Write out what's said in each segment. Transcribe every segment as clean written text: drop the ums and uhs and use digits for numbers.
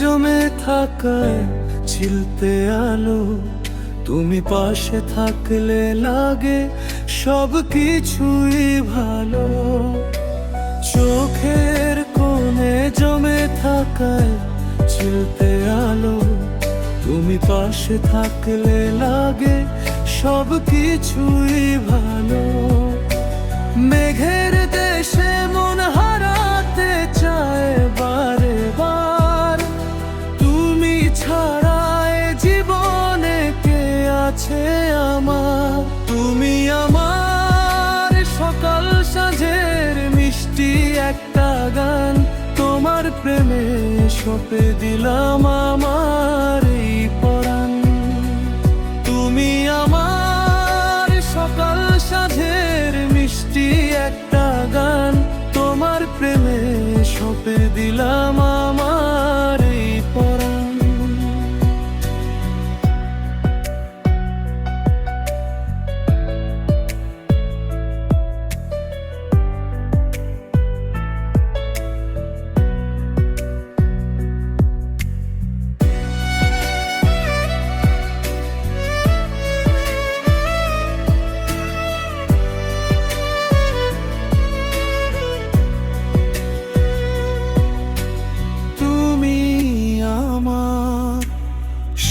জমে থাকায় ঝিলতে আলো, তুমি পাশে থাকলে লাগে সব কিছুই ভালো। চোখের কোণে জমে থাকায় ঝিলতে আলো, তুমি পাশে থাকলে লাগে সব কিছুই ভালো। মেঘের দেশে মন হারাতে চায় বারে বার, তুমি ছাড়া এ জীবনে কে আছে আমার? তুমি আমার সকাল সাঁঝের মিষ্টি একটা গান, তোমার প্রেমে সঁপে দিলাম আমার এই পরাণ। তুমি আমার সকাল সাঁঝের মিষ্টি একটা গান, তোমার প্রেমে সঁপে দিলাম আমার এই পরাণ।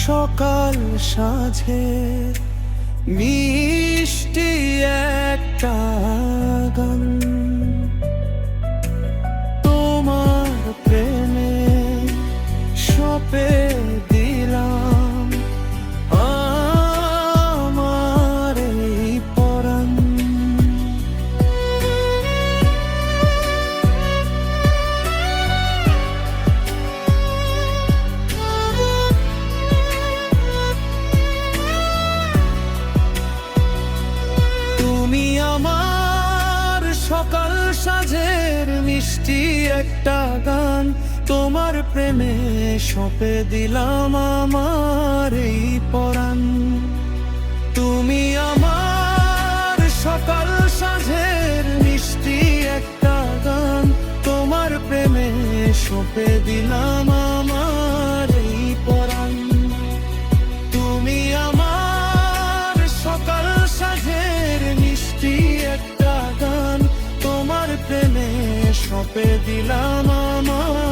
সকাল সাঁঝের মিষ্টি একটা গান, তোমার প্রেমে সঁপে দিলাম আমার এই পরাণ। তুমি আমার সকাল সাঁঝের মিষ্টি একটা গান, তোমার প্রেমে সঁপে দিলাম আমার এই পরাণ। তুমি আমার সকাল সাঁঝের মিষ্টি একটা গান, তোমার প্রেমে সঁপে দিলাম আমার এই পরাণ। তুমি আমার সকাল সাঁঝের মিষ্টি একটা গান, তোমার প্রেমে সঁপে দিলাম আমার